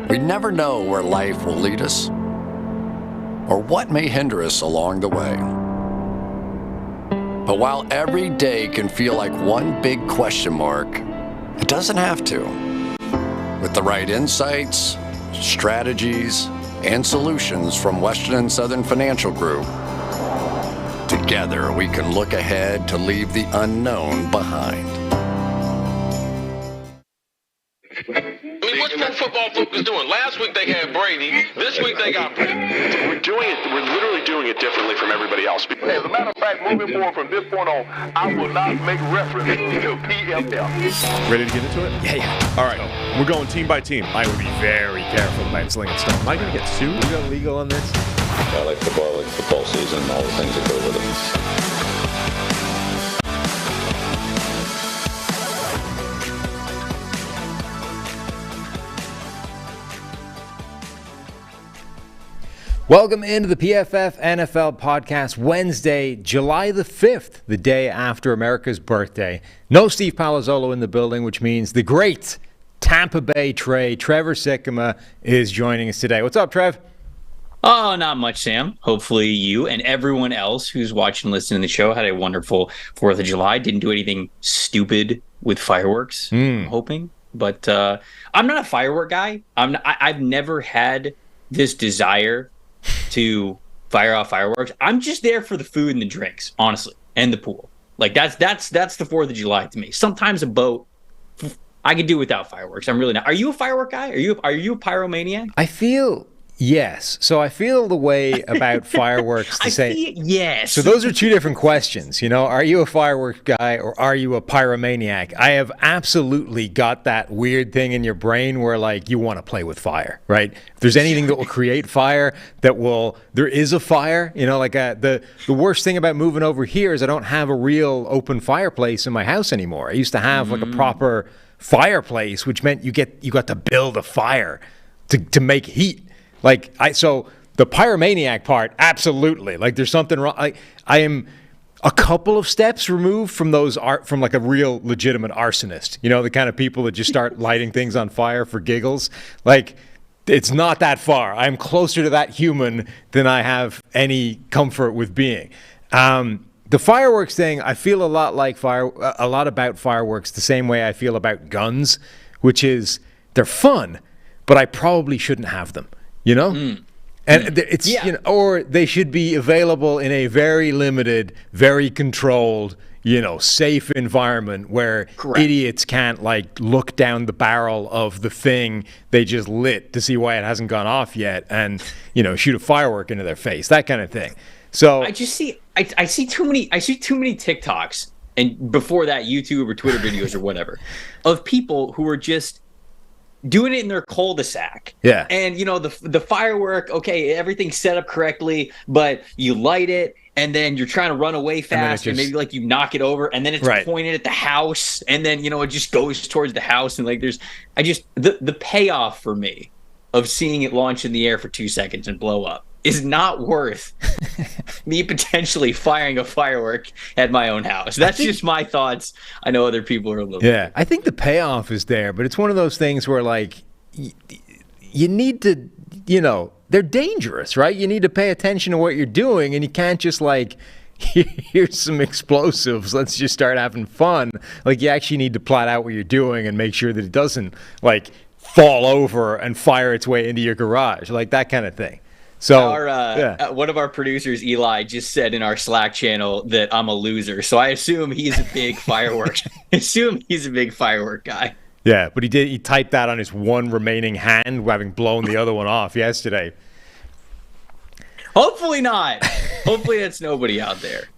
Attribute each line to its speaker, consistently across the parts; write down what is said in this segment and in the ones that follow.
Speaker 1: We never know where life will lead us or what may hinder us along the way. But while every day can feel like one big question mark, it doesn't have to. With the right insights, strategies, and solutions from Western and Southern Financial Group, together we can look ahead to leave the unknown behind.
Speaker 2: I mean, what's Pro Football Focus doing? Last week they had Brady. This week they got Brady.
Speaker 3: We're literally doing it differently from everybody else.
Speaker 4: As a matter of fact, moving forward from this point on, I will not make reference to PFF.
Speaker 5: Ready to get into it?
Speaker 6: Yeah.
Speaker 5: All right. We're going team by team. I would be very careful about slinging stuff. Am I going to get sued? We got legal on this?
Speaker 7: I like football season, all the things that go with it.
Speaker 6: Welcome into the PFF NFL podcast, Wednesday, July the 5th, the day after America's birthday. No Steve Palazzolo in the building, which means the great Tampa Bay Trevor Sikkema is joining us today. What's up, Trev?
Speaker 8: Oh, not much, Sam. Hopefully you and everyone else who's watching and listening to the show had a wonderful 4th of July. Didn't do anything stupid with fireworks, I'm hoping. But I'm not a firework guy. I've never had this desire to fire off fireworks. I'm just there for the food and the drinks, honestly, and the pool. Like that's the 4th of July to me. Sometimes a boat, I could do without fireworks. I'm really not. Are you a firework guy? Are you a pyromaniac?
Speaker 6: I feel yes. So I feel the way about fireworks to say
Speaker 8: yes.
Speaker 6: So those are two different questions. You know, are you a fireworks guy or are you a pyromaniac? I have absolutely got that weird thing in your brain where like you want to play with fire, right? If there's anything that will create fire, there is a fire. You know, like the worst thing about moving over here is I don't have a real open fireplace in my house anymore. I used to have like a proper fireplace, which meant you got to build a fire to make heat. So the pyromaniac part, absolutely. Like there's something wrong. I am a couple of steps removed from from like a real legitimate arsonist. You know, the kind of people that just start lighting things on fire for giggles. Like it's not that far. I'm closer to that human than I have any comfort with being. The fireworks thing, I feel a lot about fireworks the same way I feel about guns, which is they're fun, but I probably shouldn't have them. You know? And it's, you know, or they should be available in a very limited, very controlled, you know, safe environment where idiots can't like look down the barrel of the thing they just lit to see why it hasn't gone off yet and, you know, shoot a firework into their face, that kind of thing. So
Speaker 8: I see too many TikToks and before that YouTube or Twitter videos or whatever of people who are just doing it in their cul-de-sac.
Speaker 6: Yeah.
Speaker 8: And, you know, the firework, okay, everything's set up correctly, but you light it, and then you're trying to run away fast, and maybe, like, you knock it over, and then it's pointed at the house, and then, you know, it just goes towards the house, and, like, the payoff for me of seeing it launch in the air for 2 seconds and blow up is not worth me potentially firing a firework at my own house. That's just my thoughts. I know other people are a little
Speaker 6: different. I think the payoff is there, but it's one of those things where like you need to, you know, they're dangerous, right? You need to pay attention to what you're doing, and you can't just like here's some explosives, let's just start having fun. Like you actually need to plot out what you're doing and make sure that it doesn't like fall over and fire its way into your garage, like that kind of thing. So
Speaker 8: one of our producers, Eli, just said in our Slack channel that I'm a loser. So I assume he's a big firework. Guy.
Speaker 6: Yeah, but he typed that on his one remaining hand, having blown the other one off yesterday.
Speaker 8: Hopefully not. Hopefully that's nobody out there.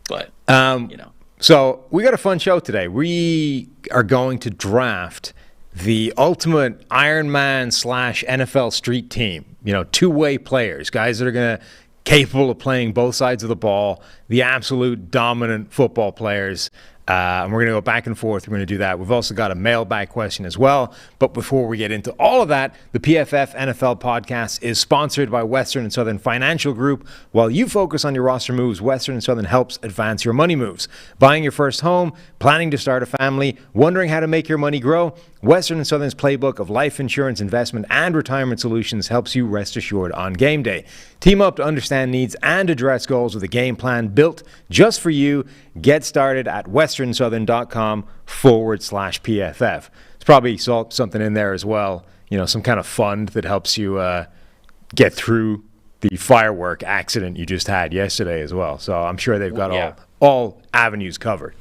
Speaker 8: But you know.
Speaker 6: So we got a fun show today. We are going to draft the ultimate Ironman / NFL street team. You know, two-way players, guys that are capable of playing both sides of the ball, the absolute dominant football players. And we're going to go back and forth. We're going to do that. We've also got a mailbag question as well. But before we get into all of that, the PFF NFL podcast is sponsored by Western and Southern Financial Group. While you focus on your roster moves, Western and Southern helps advance your money moves. Buying your first home, planning to start a family, wondering how to make your money grow? Western and Southern's playbook of life insurance, investment, and retirement solutions helps you rest assured on game day. Team up to understand needs and address goals with a game plan built just for you. Get started at westernsouthern.com/PFF. There's probably something in there as well, some kind of fund that helps you get through the firework accident you just had yesterday as well. So I'm sure they've got all avenues covered.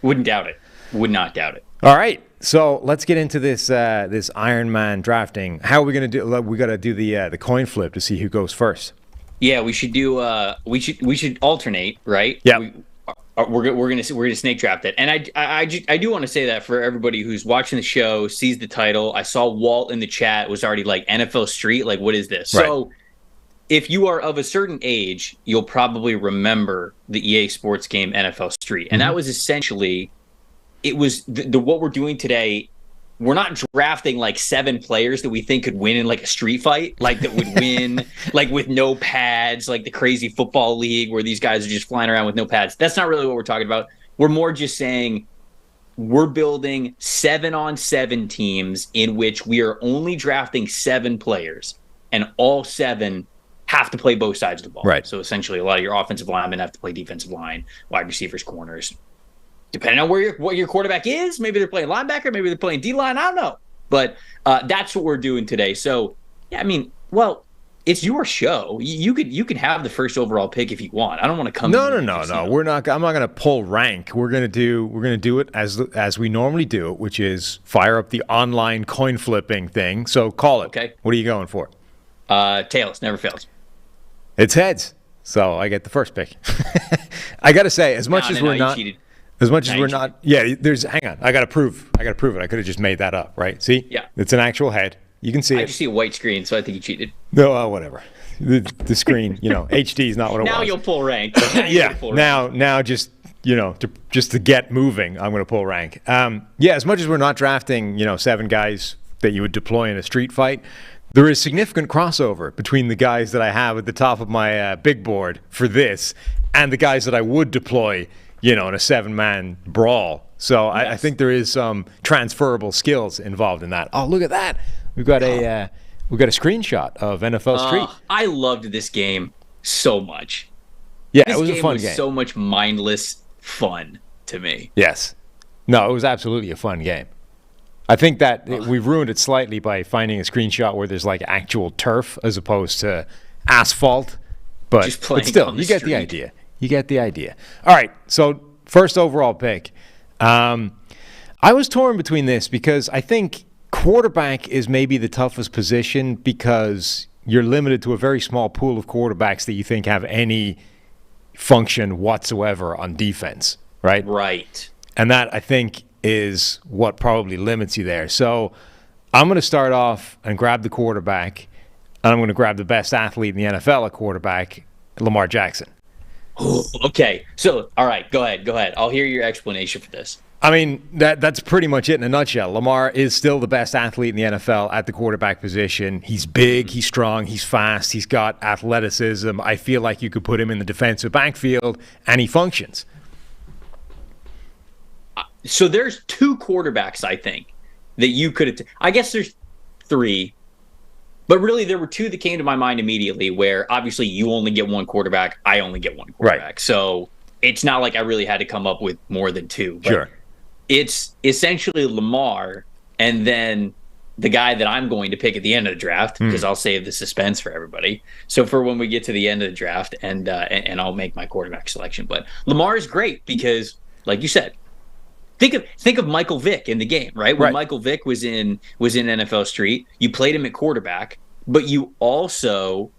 Speaker 8: Wouldn't doubt it. Would not doubt it.
Speaker 6: All right. So let's get into this this Iron Man drafting. How are we going to do? We got to do the coin flip to see who goes first.
Speaker 8: Yeah, we should do. We should alternate, right?
Speaker 6: Yeah.
Speaker 8: We're gonna snake draft it, and I do want to say that for everybody who's watching the show, sees the title. I saw Walt in the chat was already like NFL Street. Like, what is this? Right. So, if you are of a certain age, you'll probably remember the EA Sports game NFL Street, and that was essentially. It was what we're doing today. We're not drafting like 7 players that we think could win in like a street fight, like that would win like with no pads, like the crazy football league where these guys are just flying around with no pads. That's not really what we're talking about. We're more just saying we're building 7-on-7 teams in which we are only drafting 7 players, and all 7 have to play both sides of the ball.
Speaker 6: Right.
Speaker 8: So essentially, a lot of your offensive linemen have to play defensive line, wide receivers, corners. Depending on what your quarterback is, maybe they're playing linebacker, maybe they're playing D-line, I don't know. But that's what we're doing today. So, yeah, I mean, well, it's your show. You could have the first overall pick if you want. I don't want to come.
Speaker 6: No. We're not. I'm not going to pull rank. We're going to do it as we normally do it, which is fire up the online coin flipping thing. So call it.
Speaker 8: Okay.
Speaker 6: What are you going for?
Speaker 8: Tails never fails.
Speaker 6: It's heads. So I get the first pick. I got to say, as much as we're not. Cheated. As much as we're not, hang on. I got to prove it. I could have just made that up, right? See?
Speaker 8: Yeah.
Speaker 6: It's an actual head. You can see it.
Speaker 8: I just see a white screen, so I think you cheated.
Speaker 6: No, whatever. The screen, HD is not what it was.
Speaker 8: Now you'll pull rank.
Speaker 6: Now just, just to get moving, I'm going to pull rank. As much as we're not drafting, 7 guys that you would deploy in a street fight, there is significant crossover between the guys that I have at the top of my big board for this and the guys that I would deploy in a 7-man brawl. So yes. I think there is some transferable skills involved in that. Oh, look at that. We've got a screenshot of NFL Street.
Speaker 8: I loved this game so much.
Speaker 6: Yeah, it was a fun game. This game was
Speaker 8: so much mindless fun to me.
Speaker 6: Yes. No, it was absolutely a fun game. I think that we've ruined it slightly by finding a screenshot where there's like actual turf as opposed to asphalt. But still, you get the idea. You get the idea. All right, so first overall pick. I was torn between this because I think quarterback is maybe the toughest position because you're limited to a very small pool of quarterbacks that you think have any function whatsoever on defense, right?
Speaker 8: Right.
Speaker 6: And that, I think, is what probably limits you there. So I'm going to start off and grab the quarterback, and I'm going to grab the best athlete in the NFL at quarterback, Lamar Jackson.
Speaker 8: Okay. So, all right, go ahead. I'll hear your explanation for this.
Speaker 6: I mean, that's pretty much it in a nutshell. Lamar is still the best athlete in the NFL at the quarterback position. He's big, he's strong, he's fast, he's got athleticism. I feel like you could put him in the defensive backfield, and he functions.
Speaker 8: So there's 2 quarterbacks, I think, that you could have... I guess there's 3. But really, there were 2 that came to my mind immediately where, obviously, you only get 1 quarterback, I only get 1 quarterback.
Speaker 6: Right.
Speaker 8: So it's not like I really had to come up with more than 2. But
Speaker 6: sure.
Speaker 8: It's essentially Lamar and then the guy that I'm going to pick at the end of the draft, because I'll save the suspense for everybody. So for when we get to the end of the draft, and I'll make my quarterback selection. But Lamar is great because, like you said, think of Michael Vick in the game, right? When Michael Vick was in NFL Street, you played him at quarterback, but you also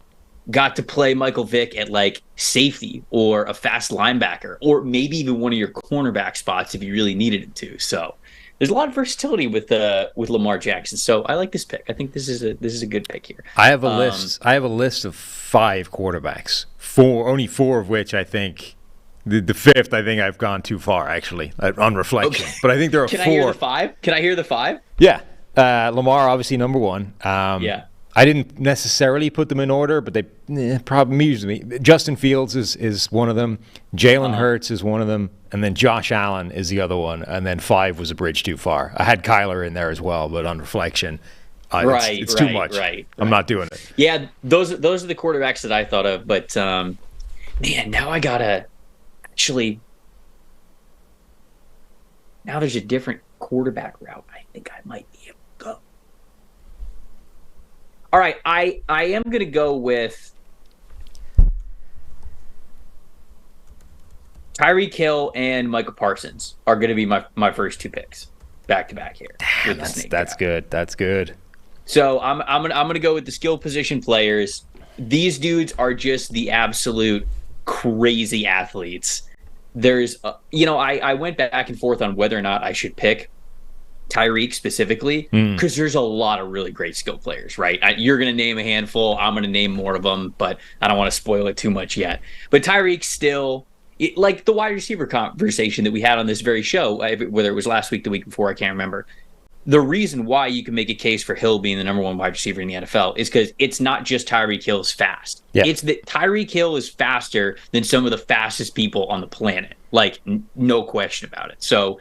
Speaker 8: got to play Michael Vick at like safety or a fast linebacker, or maybe even one of your cornerback spots if you really needed it to. So there's a lot of versatility with Lamar Jackson. So I like this pick. I think this is a good pick here.
Speaker 6: I have a list of 5 quarterbacks, only 4 of which I think The fifth, I think I've gone too far, actually, on reflection. Okay. But I think there are four.
Speaker 8: Can I hear the five? Can I hear the five?
Speaker 6: Yeah. Lamar, obviously, number one.
Speaker 8: Yeah.
Speaker 6: I didn't necessarily put them in order, but they probably amused me. Justin Fields is one of them. Jalen Hurts is one of them. And then Josh Allen is the other one. And then 5 was a bridge too far. I had Kyler in there as well, but on reflection, it's too much.
Speaker 8: Right.
Speaker 6: I'm not doing it.
Speaker 8: Yeah, those are the quarterbacks that I thought of. But, man, now I got to actually – now there's a different quarterback route I think I might be able to go. All right, I am going to go with Tyreek Hill and Micah Parsons are going to be my first 2 picks back to back here.
Speaker 6: That's good. That's good.
Speaker 8: So I'm gonna go with the skill position players. These dudes are just the absolute crazy athletes. There's I went back and forth on whether or not I should pick Tyreek specifically, because there's a lot of really great skill players, right? You're going to name a handful. I'm going to name more of them, but I don't want to spoil it too much yet. But Tyreek still, like the wide receiver conversation that we had on this very show, whether it was last week, the week before, I can't remember. The reason why you can make a case for Hill being the number 1 wide receiver in the NFL is because it's not just Tyreek Hill is fast. Yeah. It's that Tyreek Hill is faster than some of the fastest people on the planet. Like, no question about it. So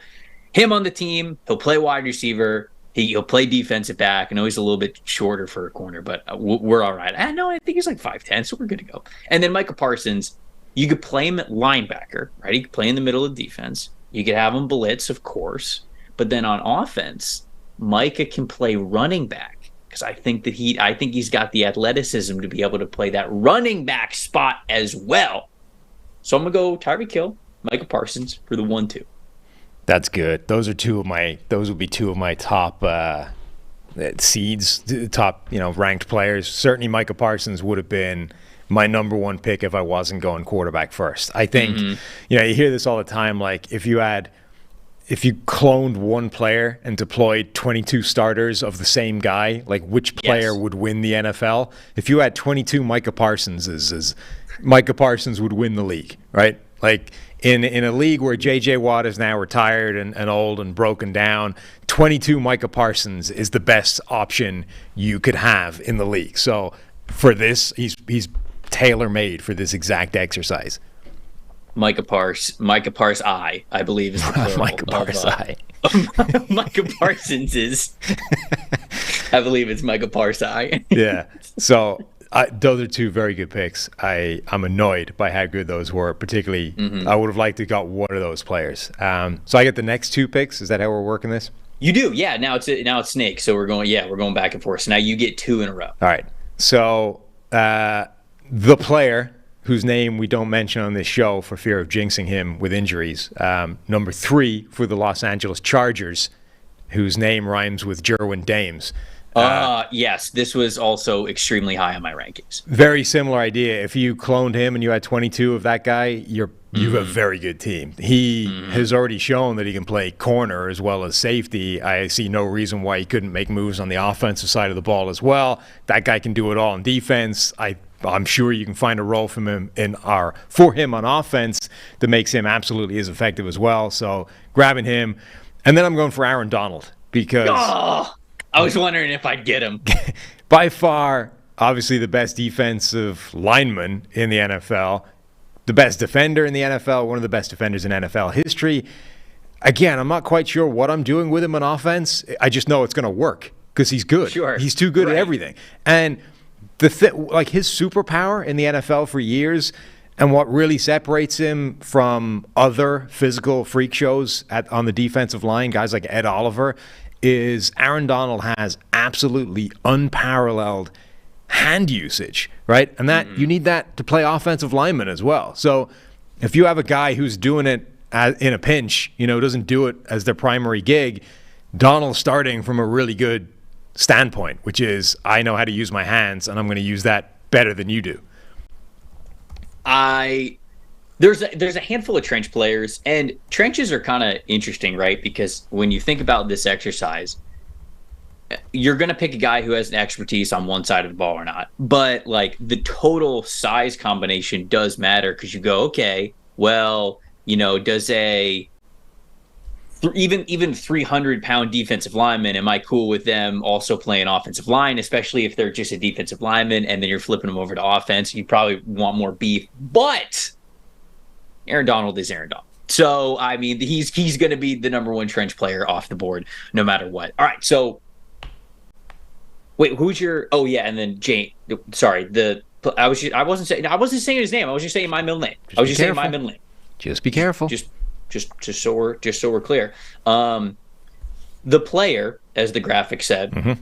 Speaker 8: him on the team, he'll play wide receiver, he'll play defensive back. I know he's a little bit shorter for a corner, but we're all right. I think he's like 5'10", so we're good to go. And then Micah Parsons, you could play him at linebacker, right? He could play in the middle of defense. You could have him blitz, of course. But then on offense, Micah can play running back, because I think he's got the athleticism to be able to play that running back spot as well. So I'm going to go Tyreek Hill, Micah Parsons for the 1-2.
Speaker 6: That's good. Those would be 2 of my top seeds, top ranked players. Certainly Micah Parsons would have been my number 1 pick if I wasn't going quarterback first. I think you hear this all the time, like if you cloned one player and deployed 22 starters of the same guy, like which player would win the NFL? If you had 22 Micah Parsones, Micah Parsons would win the league, right? Like in a league where J.J. Watt is now retired and old and broken down, 22 Micah Parsons is the best option you could have in the league. So for this, he's tailor-made for this exact exercise.
Speaker 8: Micah Pars I believe is the plural.
Speaker 6: Micah Pars I.
Speaker 8: Micah Parsons is. I believe it's Micah Pars I.
Speaker 6: Yeah. So those are 2 very good picks. I'm annoyed by how good those were. Particularly, I would have liked to got one of those players. So I get the next 2 picks. Is that how we're working this?
Speaker 8: You do, yeah. Now it's Snake. So we're going back and forth. So now you get 2 in a row.
Speaker 6: All right. So the player whose name we don't mention on this show for fear of jinxing him with injuries, number 3 for the Los Angeles Chargers, whose name rhymes with Jerwin Dames.
Speaker 8: Yes, this was also extremely high on my rankings.
Speaker 6: Very similar idea. If you cloned him and you had 22 of that guy, you have a very good team. He has already shown that he can play corner as well as safety. I see no reason why he couldn't make moves on the offensive side of the ball as well. That guy can do it all in defense. I'm sure you can find a role for him on offense that makes him absolutely as effective as well. So grabbing him, and then I'm going for Aaron Donald because
Speaker 8: I was wondering if I'd get him.
Speaker 6: By far, obviously the best defensive lineman in the NFL, the best defender in the NFL, one of the best defenders in NFL history. Again, I'm not quite sure what I'm doing with him on offense. I just know it's going to work because he's good.
Speaker 8: Sure.
Speaker 6: He's too good at everything. And like his superpower in the NFL for years, and what really separates him from other physical freak shows on the defensive line, guys like Ed Oliver, is Aaron Donald has absolutely unparalleled hand usage, right? And that you need that to play offensive lineman as well. So if you have a guy who's doing it in a pinch, doesn't do it as their primary gig, Donald's starting from a really good standpoint, which is I know how to use my hands, and I'm going to use that better than you do.
Speaker 8: There's a handful of trench players, and trenches are kind of interesting, right? Because when you think about this exercise, you're going to pick a guy who has an expertise on one side of the ball or not. But like the total size combination does matter, because you go, okay, well, does even 300-pound defensive lineman, am I cool with them also playing offensive line, especially if they're just a defensive lineman and then you're flipping them over to offense? You probably want more beef. But Aaron Donald is Aaron Donald. So, I mean, he's going to be the number one trench player off the board no matter what. All right, so wait, who's your? Oh yeah, and then Jane. Sorry, I wasn't saying his name. I was just saying my middle name. Saying my middle name.
Speaker 6: Just be careful.
Speaker 8: Just so we're clear. The player, as the graphic said,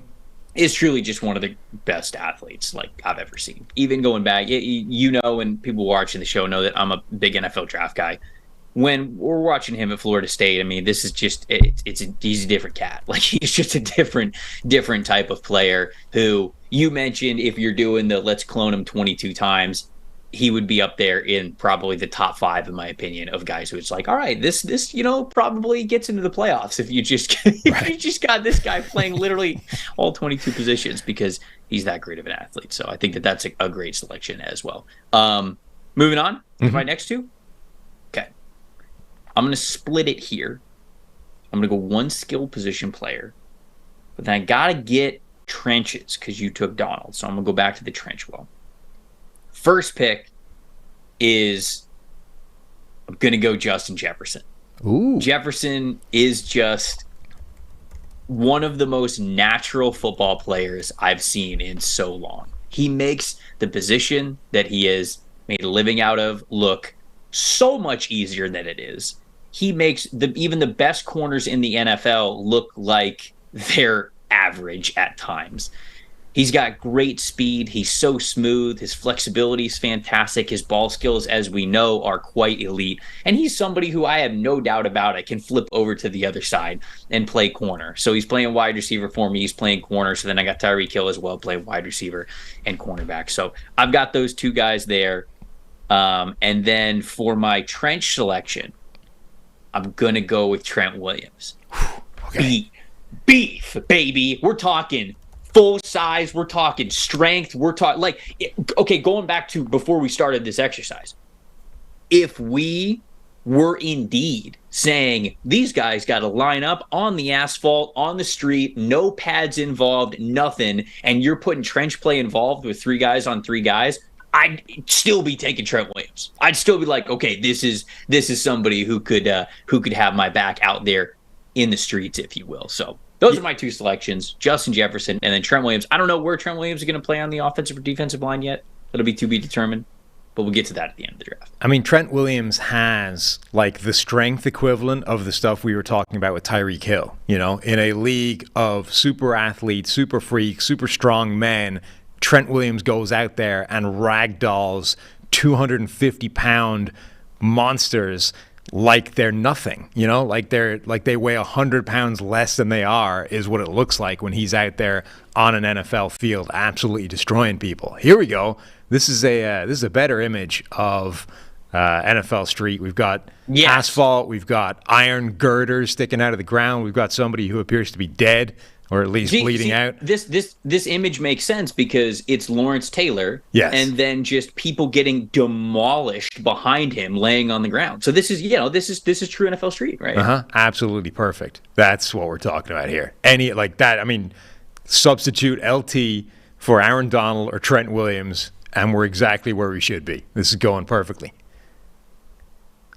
Speaker 8: is truly just one of the best athletes like I've ever seen. Even going back, and people watching the show know that I'm a big NFL draft guy. When we're watching him at Florida State, I mean, this is just he's a different cat. Like, he's just a different type of player who you mentioned, if you're doing the let's clone him 22 times, he would be up there in probably the top 5, in my opinion, of guys who it's like, all right, this probably gets into the playoffs if you just you just got this guy playing literally all 22 positions, because he's that great of an athlete. So I think that's a great selection as well. Moving on to my next two. Okay. I'm going to split it here. I'm going to go one skill position player, but then I got to get trenches because you took Donald. So I'm going to go back to the trench well. First pick is, I'm going to go Justin Jefferson.
Speaker 6: Ooh.
Speaker 8: Jefferson is just one of the most natural football players I've seen in so long. He makes the position that he has made a living out of look so much easier than it is. He makes even the best corners in the NFL look like they're average at times. He's got great speed. He's so smooth. His flexibility is fantastic. His ball skills, as we know, are quite elite. And he's somebody who I have no doubt about I can flip over to the other side and play corner. So he's playing wide receiver for me. He's playing corner. So then I got Tyreek Hill as well, playing wide receiver and cornerback. So I've got those two guys there. And then for my trench selection, I'm going to go with Trent Williams.
Speaker 6: Okay.
Speaker 8: Beef, baby. We're talking full size. We're talking strength. We're talking going back to before we started this exercise. If we were indeed saying these guys got to line up on the asphalt, on the street, no pads involved, nothing, and you're putting trench play involved with 3 guys on 3 guys, I'd still be taking Trent Williams. I'd still be like, okay, this is somebody who could have my back out there in the streets, if you will. So those are my 2 selections: Justin Jefferson and then Trent Williams. I don't know where Trent Williams is going to play on the offensive or defensive line yet. That'll be to be determined, but we'll get to that at the end of the draft.
Speaker 6: I mean, Trent Williams has like the strength equivalent of the stuff we were talking about with Tyreek Hill. In a league of super athletes, super freaks, super strong men, Trent Williams goes out there and ragdolls 250-pound monsters like they're nothing, like they weigh 100 pounds less than they are, is what it looks like when he's out there on an NFL field, absolutely destroying people. Here we go. This is a better image of NFL street. We've got asphalt. We've got iron girders sticking out of the ground. We've got somebody who appears to be dead, or at least bleeding out.
Speaker 8: This image makes sense because it's Lawrence Taylor,
Speaker 6: yes,
Speaker 8: and then just people getting demolished behind him, laying on the ground. So this is true NFL street, right?
Speaker 6: Absolutely perfect. That's what we're talking about here. Any like that. I mean, substitute LT for Aaron Donald or Trent Williams, and we're exactly where we should be. This is going perfectly.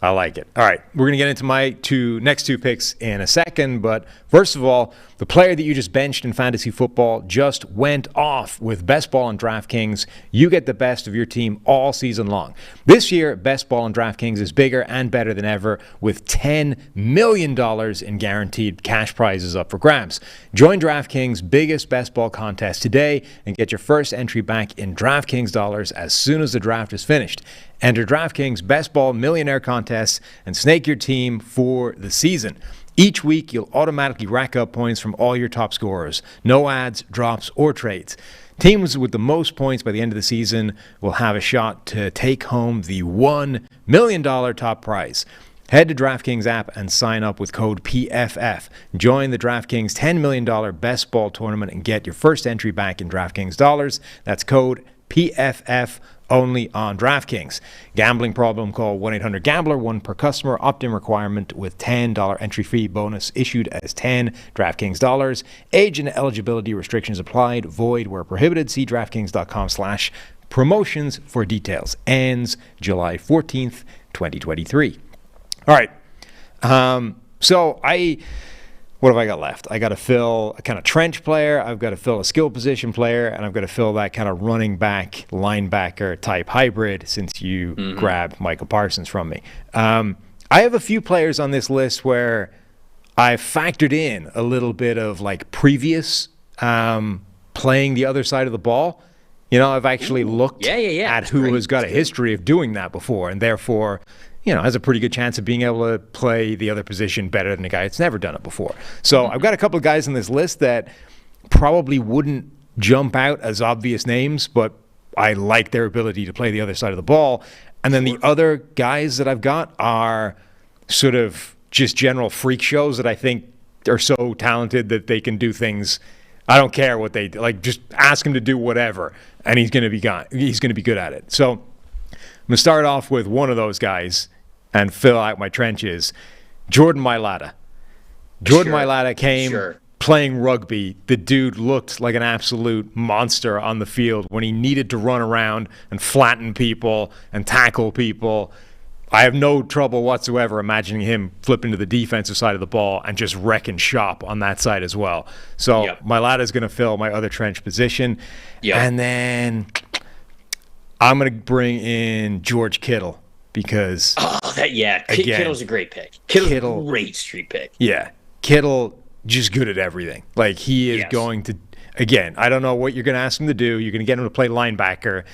Speaker 6: I like it. All right, we're going to get into my next two picks in a second, but first of all, the player that you just benched in fantasy football just went off with Best Ball on DraftKings. You get the best of your team all season long. This year, Best Ball on DraftKings is bigger and better than ever, with $10 million in guaranteed cash prizes up for grabs. Join DraftKings' biggest Best Ball contest today and get your first entry back in DraftKings dollars as soon as the draft is finished. Enter DraftKings Best Ball Millionaire Contests and snake your team for the season. Each week, you'll automatically rack up points from all your top scorers. No ads, drops, or trades. Teams with the most points by the end of the season will have a shot to take home the $1 million top prize. Head to DraftKings app and sign up with code PFF. Join the DraftKings $10 million Best Ball tournament and get your first entry back in DraftKings dollars. That's code PFF only on DraftKings. Gambling problem, call 1-800-GAMBLER, one per customer. Opt-in requirement with $10 entry fee bonus issued as 10 DraftKings dollars. Age and eligibility restrictions applied. Void where prohibited. See DraftKings.com/promotions for details. Ends July 14th, 2023. All right. What have I got left? I got to fill a kind of trench player. I've got to fill a skill position player, and I've got to fill that kind of running back, linebacker type hybrid since you grabbed Michael Parsons from me. I have a few players on this list where I've factored in a little bit of like previous playing the other side of the ball. You know, I've actually looked at who has got a history of doing that before, and therefore, you know, has a pretty good chance of being able to play the other position better than a guy that's never done it before. So I've got a couple of guys on this list that probably wouldn't jump out as obvious names, but I like their ability to play the other side of the ball. And then the other guys that I've got are sort of just general freak shows that I think are so talented that they can do things. I don't care what they do. Like, just ask him to do whatever, and he's going to be good at it. So I'm going to start off with one of those guys and fill out my trenches. Jordan Mailata. Jordan Mailata came playing rugby. The dude looked like an absolute monster on the field when he needed to run around and flatten people and tackle people. I have no trouble whatsoever imagining him flipping to the defensive side of the ball and just wrecking shop on that side as well. So Mailata's going to fill my other trench position. And then I'm going to bring in George Kittle because
Speaker 8: Kittle's a great pick. Kittle's a great street pick.
Speaker 6: Yeah, Kittle just good at everything. Like, he is going to, again, I don't know what you're going to ask him to do. You're going to get him to play linebacker.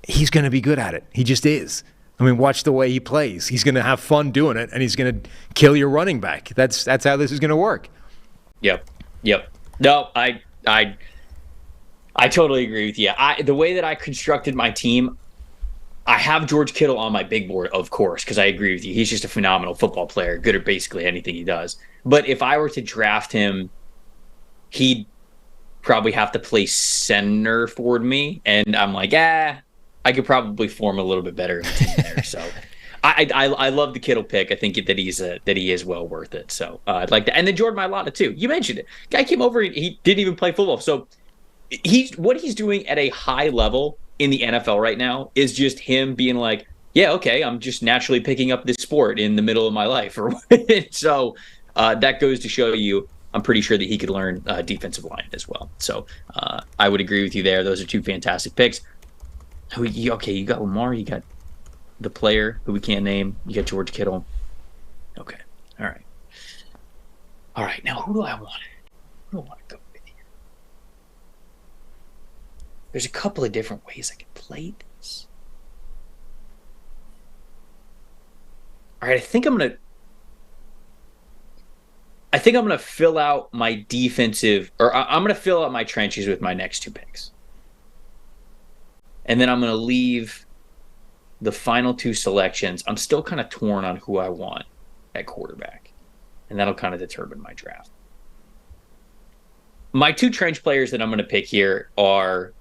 Speaker 6: He's going to be good at it. He just is. I mean, watch the way he plays. He's going to have fun doing it, and he's going to kill your running back. That's how this is going to work.
Speaker 8: Yep. No, I totally agree with you. The way that I constructed my team, I have George Kittle on my big board, of course, because I agree with you. He's just a phenomenal football player, good at basically anything he does. But if I were to draft him, he'd probably have to play center for me, and I'm like, I could probably form a little bit better of a team there. So I love the Kittle pick. I think that he is well worth it. So I'd like that. And then Jordan Mailata too. You mentioned it. Guy came over. He didn't even play football. So what he's doing at a high level in the NFL right now is just him being like, yeah, okay, I'm just naturally picking up this sport in the middle of my life. So that goes to show you, I'm pretty sure that he could learn defensive line as well. So I would agree with you there. Those are two fantastic picks. Okay, you got Lamar, you got the player who we can't name, you got George Kittle. Okay, all right. Now who do I want? Who do I want to go with here? There's a couple of different ways I can play this. All right, I think I'm gonna fill out my defensive, or I'm gonna fill out my trenches with my next two picks. And then I'm going to leave the final two selections. I'm still kind of torn on who I want at quarterback. And that'll kind of determine my draft. My two trench players that I'm going to pick here are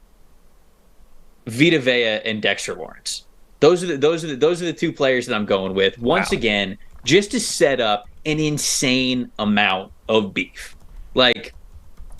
Speaker 8: Vita Vea and Dexter Lawrence. Those are the two players that I'm going with. Once again, just to set up an insane amount of beef. Like,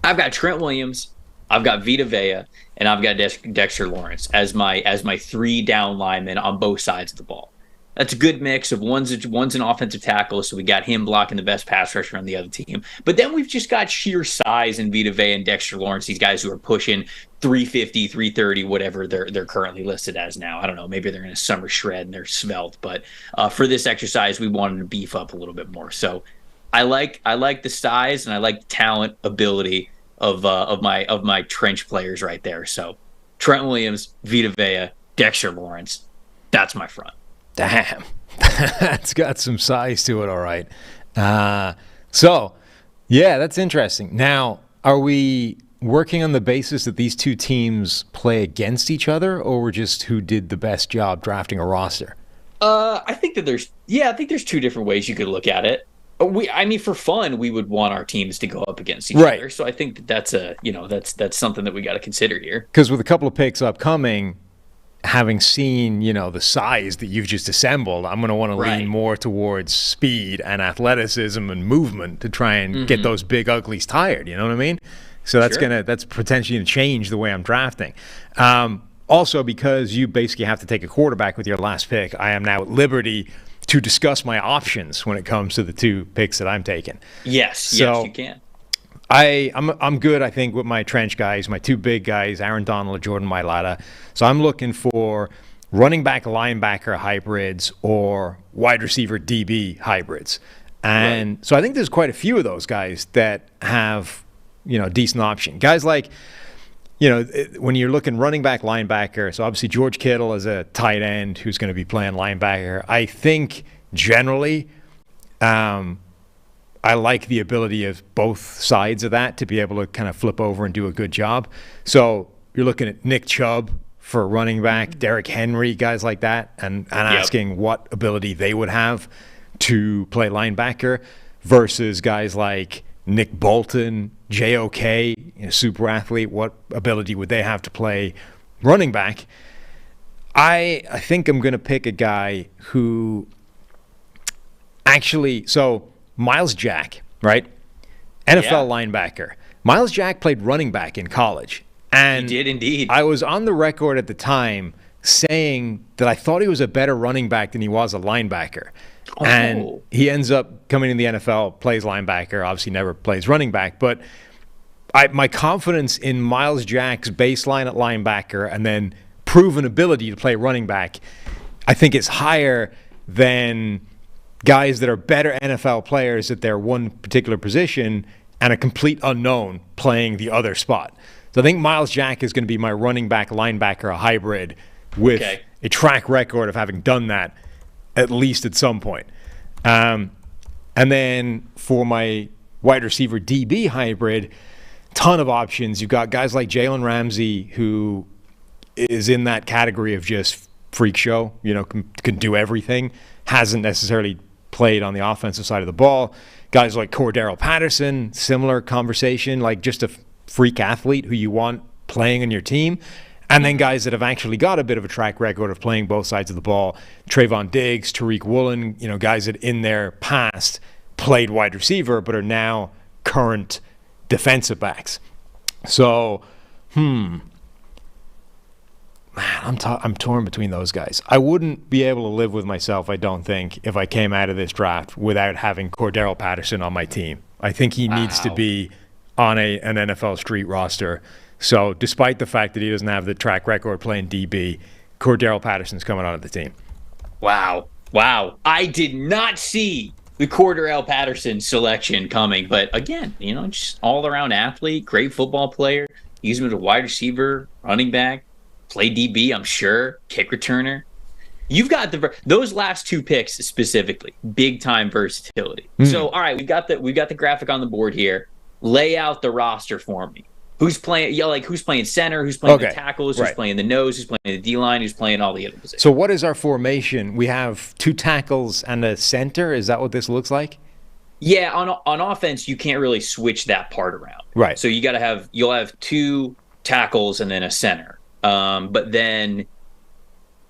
Speaker 8: I've got Trent Williams, I've got Vita Vea, and I've got Dexter Lawrence as my three down linemen on both sides of the ball. That's a good mix of one's an offensive tackle, so we got him blocking the best pass rusher on the other team. But then we've just got sheer size in Vita Vea and Dexter Lawrence, these guys who are pushing 350, 330, whatever they're currently listed as now. I don't know, maybe they're in a summer shred and they're svelte, but for this exercise, we wanted to beef up a little bit more. So I like the size and I like the talent, ability of my trench players right there. So Trent Williams, Vita Vea, Dexter Lawrence, that's my front.
Speaker 6: Damn, that's got some size to it. All right. So yeah, that's interesting. Now, are we working on the basis that these two teams play against each other, or we're just who did the best job drafting a roster?
Speaker 8: I think there's two different ways you could look at it. For fun, we would want our teams to go up against each other. So I think that's something that we got to consider here.
Speaker 6: Because with a couple of picks upcoming, having seen, the size that you've just assembled, I'm going to want to lean more towards speed and athleticism and movement to try and get those big uglies tired. You know what I mean? So that's potentially going to change the way I'm drafting. Also, because you basically have to take a quarterback with your last pick, I am now at liberty to discuss my options when it comes to the 2 picks that I'm taking.
Speaker 8: Yes, you can.
Speaker 6: I'm good, I think, with my trench guys, my 2 big guys, Aaron Donald and Jordan Mailata. So I'm looking for running back linebacker hybrids or wide receiver DB hybrids. And so I think there's quite a few of those guys that have, decent option. Guys like, when you're looking running back linebacker, so obviously George Kittle is a tight end who's going to be playing linebacker. I think generally I like the ability of both sides of that to be able to kind of flip over and do a good job. So you're looking at Nick Chubb for running back, Derrick Henry, guys like that, and asking what ability they would have to play linebacker versus guys like Nick Bolton, JOK, super athlete, what ability would they have to play running back? I think I'm going to pick a guy who actually, so Miles Jack, right? NFL linebacker. Miles Jack played running back in college. And
Speaker 8: he did indeed.
Speaker 6: I was on the record at the time saying that I thought he was a better running back than he was a linebacker.
Speaker 8: Oh.
Speaker 6: And he ends up coming in the NFL, plays linebacker, obviously never plays running back. But my confidence in Miles Jack's baseline at linebacker and then proven ability to play running back, I think is higher than guys that are better NFL players at their one particular position and a complete unknown playing the other spot. So I think Miles Jack is going to be my running back linebacker, a hybrid with a track record of having done that at least at some point. And then for my wide receiver DB hybrid, ton of options. You've got guys like Jalen Ramsey, who is in that category of just freak show, can do everything, hasn't necessarily played on the offensive side of the ball. Guys like Cordero Patterson, similar conversation, like just a freak athlete who you want playing on your team. And then guys that have actually got a bit of a track record of playing both sides of the ball. Trayvon Diggs, Tariq Woolen, guys that in their past played wide receiver but are now current defensive backs. So, man, I'm torn between those guys. I wouldn't be able to live with myself, I don't think, if I came out of this draft without having Cordero Patterson on my team. I think he needs to be on an NFL street roster. So despite the fact that he doesn't have the track record playing DB, Cordero Patterson's coming onto the team.
Speaker 8: Wow. I did not see the Cordero Patterson selection coming. But again, just all-around athlete, great football player. Use him as a wide receiver, running back, play DB, I'm sure, kick returner. You've got those last 2 picks specifically, big-time versatility. So, all right, we've got the graphic on the board here. Lay out the roster for me. Who's playing? Who's playing center? Who's playing the tackles? Who's playing the nose? Who's playing the D line? Who's playing all the other positions?
Speaker 6: So, what is our formation? We have 2 tackles and a center. Is that what this looks like?
Speaker 8: Yeah, on offense, you can't really switch that part around.
Speaker 6: Right.
Speaker 8: So you'll have 2 tackles and then a center. But then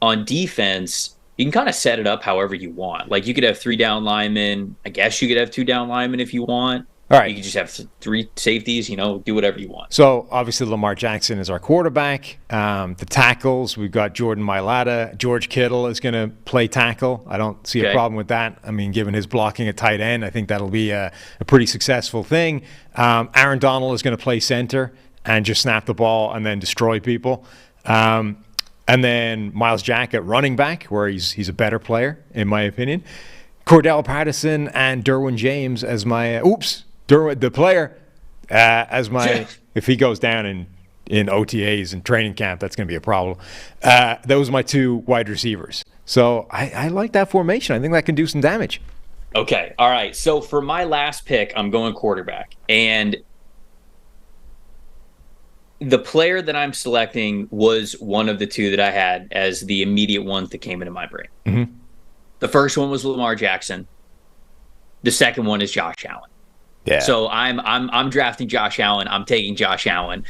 Speaker 8: on defense, you can kind of set it up however you want. Like you could have 3 down linemen. I guess you could have 2 down linemen if you want.
Speaker 6: All right.
Speaker 8: You could just have 3 safeties, do whatever you want.
Speaker 6: So, obviously, Lamar Jackson is our quarterback. The tackles, we've got Jordan Mailata. George Kittle is going to play tackle. I don't see a problem with that. I mean, given his blocking at tight end, I think that'll be a pretty successful thing. Aaron Donald is going to play center and just snap the ball and then destroy people. And then Miles Jack at running back, where he's a better player, in my opinion. Cordell Patterson and Derwin James as my the player as my if he goes down in OTAs and training camp, that's going to be a problem. Those are my 2 wide receivers. So I like that formation. I think that can do some damage.
Speaker 8: Okay. All right. So for my last pick, I'm going quarterback. And the player that I'm selecting was one of the 2 that I had as the immediate ones that came into my brain. Mm-hmm. The first one was Lamar Jackson. The second one is Josh Allen.
Speaker 6: Yeah.
Speaker 8: So I'm drafting Josh Allen. I'm taking Josh Allen.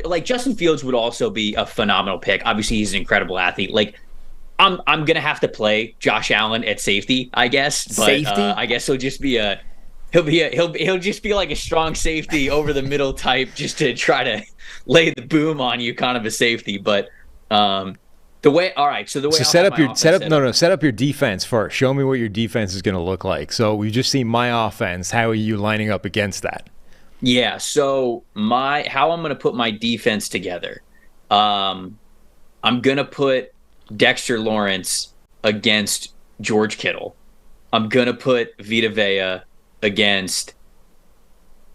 Speaker 8: Like Justin Fields would also be a phenomenal pick. Obviously, he's an incredible athlete. Like I'm gonna have to play Josh Allen at safety, I guess. But,
Speaker 6: Safety?
Speaker 8: I guess he'll just be he'll just be like a strong safety over the middle type, just to try to lay the boom on you, kind of a safety. But the way
Speaker 6: set up your defense first. Show me what your defense is going to look like. So we've just seen my offense. How are you lining up against that?
Speaker 8: Yeah. So how I'm going to put my defense together. I'm going to put Dexter Lawrence against George Kittle. I'm going to put Vita Vea against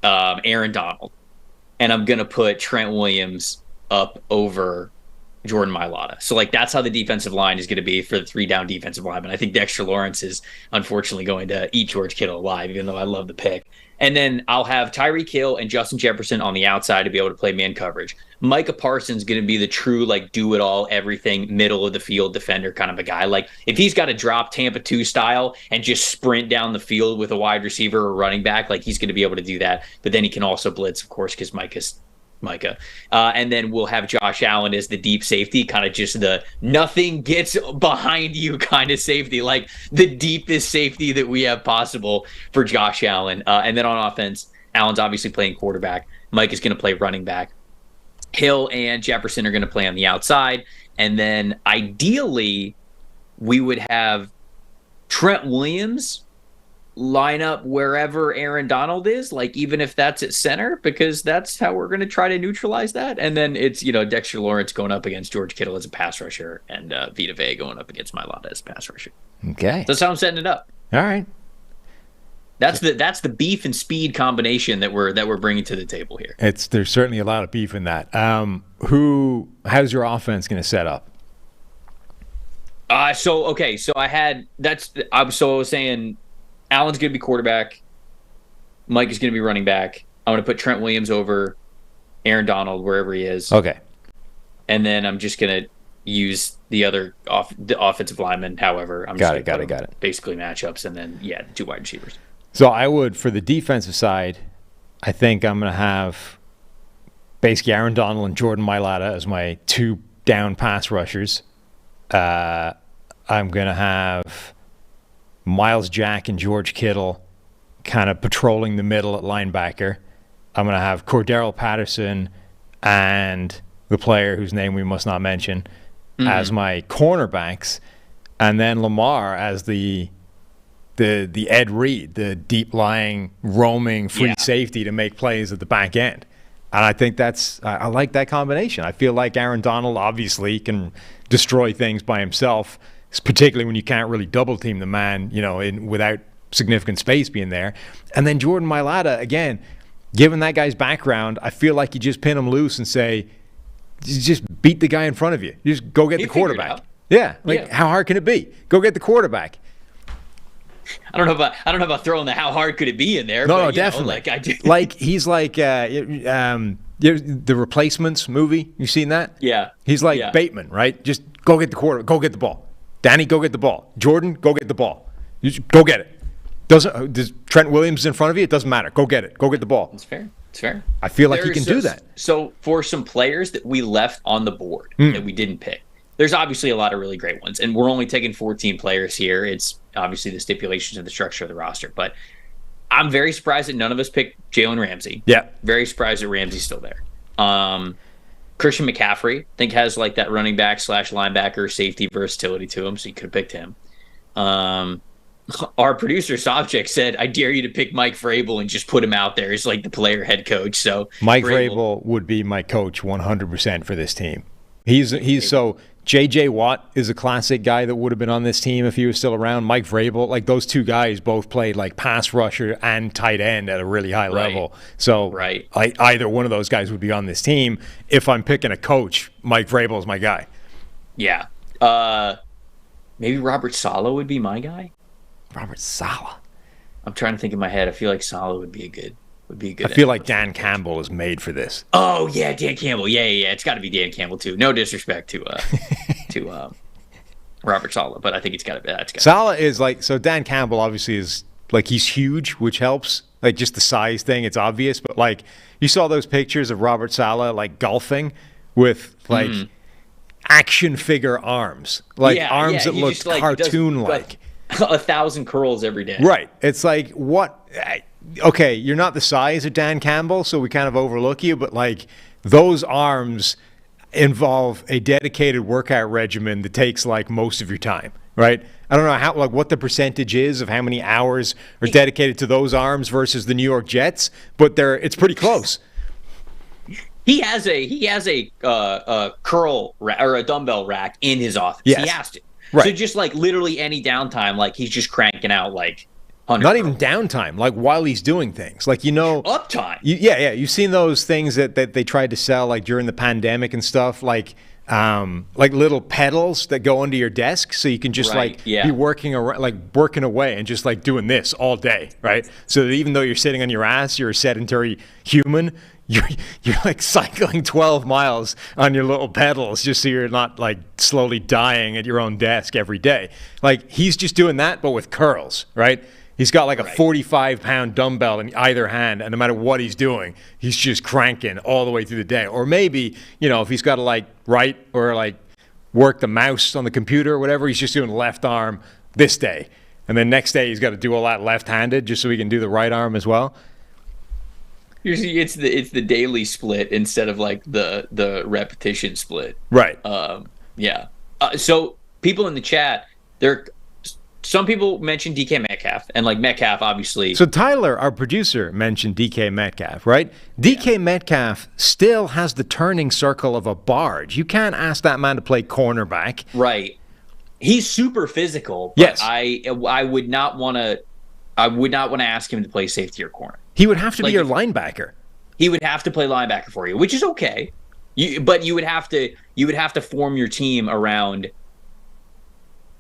Speaker 8: Aaron Donald, and I'm going to put Trent Williams up over Jordan Mailata. So like that's how the defensive line is going to be for the 3-down defensive lineman. I think Dexter Lawrence is unfortunately going to eat George Kittle alive, even though I love the pick. And then I'll have Tyreek Hill and Justin Jefferson on the outside to be able to play man coverage. Micah Parsons is going to be the true like do it all, everything, middle of the field defender kind of a guy. Like if he's got to drop Tampa 2 style and just sprint down the field with a wide receiver or running back, like he's going to be able to do that. But then he can also blitz, of course, because Micah. And then we'll have Josh Allen as the deep safety, kind of just the nothing gets behind you kind of safety, like the deepest safety that we have possible for Josh Allen. And then on offense, Allen's obviously playing quarterback. Mike is going to play running back. Hill and Jefferson are going to play on the outside. And then ideally, we would have Trent Williams line up wherever Aaron Donald is, like even if that's at center, because that's how we're going to try to neutralize that. And then it's, Dexter Lawrence going up against George Kittle as a pass rusher, and Vita Vea going up against Mailata as a pass rusher.
Speaker 6: Okay.
Speaker 8: That's how I'm setting it up.
Speaker 6: All right.
Speaker 8: That's the beef and speed combination that we're bringing to the table here.
Speaker 6: There's certainly a lot of beef in that. How's your offense going to set up?
Speaker 8: I was saying Allen's going to be quarterback. Mike is going to be running back. I'm going to put Trent Williams over Aaron Donald wherever he is.
Speaker 6: Okay.
Speaker 8: And then I'm just going to use the other the offensive lineman. However, I'm
Speaker 6: got
Speaker 8: just
Speaker 6: it.
Speaker 8: Basically matchups, and then the 2 wide receivers.
Speaker 6: So I would, for the defensive side, I think I'm going to have basically Aaron Donald and Jordan Mailata as my 2 down pass rushers. I'm going to have Miles Jack and George Kittle kind of patrolling the middle at linebacker. I'm going to have Cordero Patterson and the player whose name we must not mention as my cornerbacks, and then Lamar as the Ed Reed, the deep-lying, roaming free safety to make plays at the back end. And I think I like that combination. I feel like Aaron Donald obviously can destroy things by himself, particularly when you can't really double team the man, without significant space being there. And then Jordan Mailata, again, given that guy's background, I feel like you just pin him loose and say, just beat the guy in front of you. You just go get the quarterback. Yeah, how hard can it be? Go get the quarterback.
Speaker 8: I don't know about throwing the how hard could it be in there.
Speaker 6: No, definitely.
Speaker 8: Like I do.
Speaker 6: Like he's like the Replacements movie. You seen that?
Speaker 8: Yeah.
Speaker 6: He's like Bateman, right? Just go get the quarterback. Go get the ball. Danny, go get the ball. Jordan, go get the ball. You just go get it. Does Trent Williams in front of you? It doesn't matter. Go get it. Go get the ball.
Speaker 8: It's fair. It's fair.
Speaker 6: I feel like you can do that.
Speaker 8: So for some players that we left on the board that we didn't pick, there's obviously a lot of really great ones, and we're only taking 14 players here. It's obviously the stipulations of the structure of the roster, but I'm very surprised that none of us picked Jalen Ramsey.
Speaker 6: Yeah.
Speaker 8: Very surprised that Ramsey's still there. Christian McCaffrey, I think, has like that running back / linebacker safety versatility to him, so you could have picked him. Our producer Sobchak said, "I dare you to pick Mike Vrabel and just put him out there as like the player head coach." So
Speaker 6: Mike Vrabel would be my coach 100% for this team. He's so J.J. Watt is a classic guy that would have been on this team if he was still around. Mike Vrabel, like those two guys both played like pass rusher and tight end at a really high level. So either one of those guys would be on this team. If I'm picking a coach, Mike Vrabel is my guy.
Speaker 8: Yeah. Maybe Robert Saleh would be my guy.
Speaker 6: Robert Saleh.
Speaker 8: I'm trying to think in my head. I feel like Saleh would be a good.
Speaker 6: I feel like Dan Campbell is made for this.
Speaker 8: Oh yeah, Dan Campbell. Yeah. It's got to be Dan Campbell too. No disrespect to Robert Saleh, but I think it's got to be.
Speaker 6: Saleh is like, so Dan Campbell obviously is Like, he's huge, which helps. Like, just the size thing, it's obvious. But, like, you saw those pictures of Robert Saleh, like, golfing with, like, action figure arms. Like, arms that look cartoon-like.
Speaker 8: 1,000 curls every day.
Speaker 6: Right. It's like, what? Okay, you're not the size of Dan Campbell, so we kind of overlook you. But, like, those arms involve a dedicated workout regimen that takes, like, most of your time. Right? I don't know how, like, what the percentage is of how many hours are dedicated to those arms versus the New York Jets, but it's pretty close.
Speaker 8: He has a curl or a dumbbell rack in his office. Yes. He has to. Right. So just like literally any downtime, like he's just cranking out like 100.
Speaker 6: Not even downtime, like while he's doing things, like, you know,
Speaker 8: uptime.
Speaker 6: You've seen those things that they tried to sell like during the pandemic and stuff, like little pedals that go under your desk, so you can just be working around, like working away and just like doing this all day, right? So that even though you're sitting on your ass, you're a sedentary human. You're like cycling 12 miles on your little pedals just so you're not like slowly dying at your own desk every day. Like, he's just doing that, but with curls, right? He's got like a 45-pound dumbbell in either hand, and no matter what he's doing, he's just cranking all the way through the day. Or maybe, you know, if he's got to like write or like work the mouse on the computer or whatever, he's just doing left arm this day. And then next day he's got to do all that left-handed just so he can do the right arm as well.
Speaker 8: It's the daily split instead of like the repetition split.
Speaker 6: Right.
Speaker 8: So people in the chat, some people mentioned DK Metcalf, and like Metcalf, obviously.
Speaker 6: So Tyler, our producer, mentioned DK Metcalf, right? DK Metcalf still has the turning circle of a barge. You can't ask that man to play cornerback.
Speaker 8: Right. He's super physical. But
Speaker 6: yes.
Speaker 8: I would not want to. I would not want to ask him to play safety or corner.
Speaker 6: He would have to be your linebacker.
Speaker 8: He would have to play linebacker for you, which is okay. But you would have to form your team around.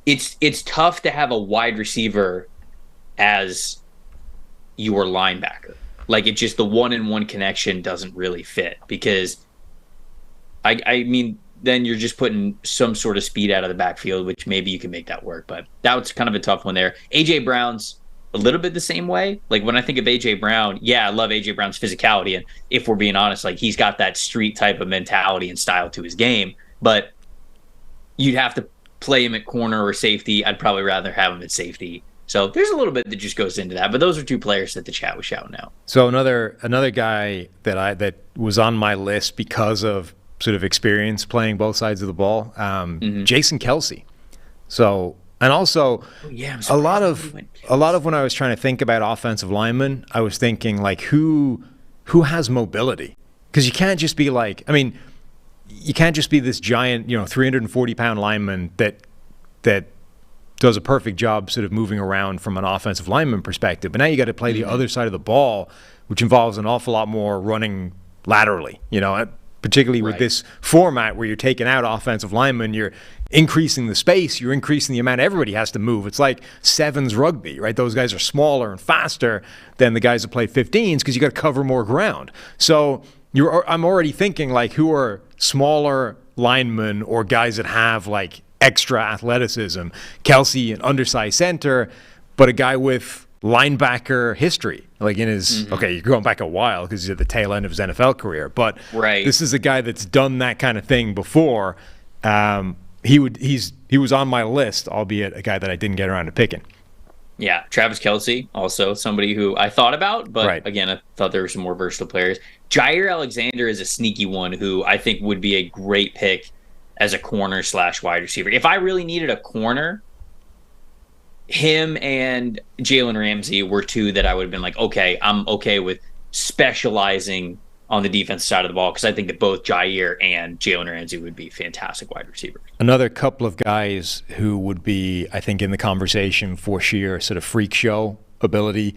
Speaker 8: It's tough to have a wide receiver as your linebacker. Like, it's just the one-on-one connection doesn't really fit, because I mean, then you're just putting some sort of speed out of the backfield, which maybe you can make that work. But that was kind of a tough one there. AJ Brown's a little bit the same way. Like, when I think of AJ Brown, I love AJ Brown's physicality, and if we're being honest, like, he's got that street type of mentality and style to his game, but you'd have to play him at corner or safety. I'd probably rather have him at safety. So there's a little bit that just goes into that, but those are two players that the chat was shouting out.
Speaker 6: So another guy that was on my list because of sort of experience playing both sides of the ball, Jason Kelce. So, and also a lot of when I was trying to think about offensive linemen, I was thinking like who has mobility, because you can't just be like, I mean, you can't just be this giant, 340-pound lineman that does a perfect job sort of moving around from an offensive lineman perspective. But now you got to play the other side of the ball, which involves an awful lot more running laterally, particularly with this format where you're taking out offensive linemen, you're increasing the space, you're increasing the amount everybody has to move. It's like sevens rugby, right? Those guys are smaller and faster than the guys that play 15s because you got to cover more ground. So I'm already thinking like, who are smaller linemen or guys that have like extra athleticism? Kelce, an undersized center, but a guy with linebacker history, like in his okay, you're going back a while because he's at the tail end of his NFL career, but this is a guy that's done that kind of thing before. He was on my list, albeit a guy that I didn't get around to picking.
Speaker 8: Yeah, Travis Kelce, also somebody who I thought about, but again, I thought there were some more versatile players. Jair Alexander is a sneaky one who I think would be a great pick as a corner / wide receiver. If I really needed a corner, him and Jalen Ramsey were two that I would have been like, okay, I'm okay with specializing on the defense side of the ball, because I think that both Jair and Jalen Ramsey would be fantastic wide receivers.
Speaker 6: Another couple of guys who would be, I think, in the conversation for sheer sort of freak show ability.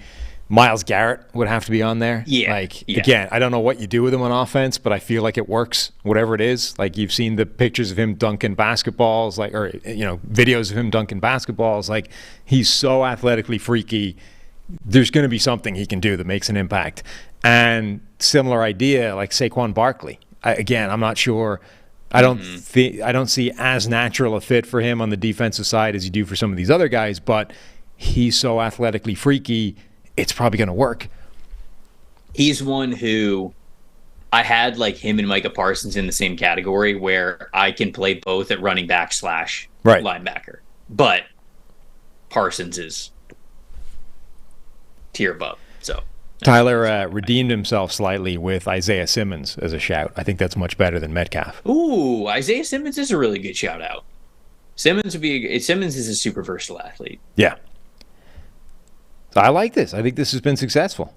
Speaker 6: Myles Garrett would have to be on there. Again, I don't know what you do with him on offense, but I feel like it works, whatever it is. Like, you've seen the pictures of him dunking basketballs, or videos of him dunking basketballs. Like, he's so athletically freaky. There's going to be something he can do that makes an impact. And similar idea, like Saquon Barkley. I'm not sure. I don't see as natural a fit for him on the defensive side as you do for some of these other guys, but he's so athletically freaky, it's probably going to work.
Speaker 8: He's one who I had like him and Micah Parsons in the same category where I can play both at running back / linebacker. But Parsons is tier above. So
Speaker 6: Tyler redeemed himself slightly with Isaiah Simmons as a shout. I think that's much better than Metcalf.
Speaker 8: Ooh, Isaiah Simmons is a really good shout out. Simmons is a super versatile athlete.
Speaker 6: Yeah. So I like this. I think this has been successful.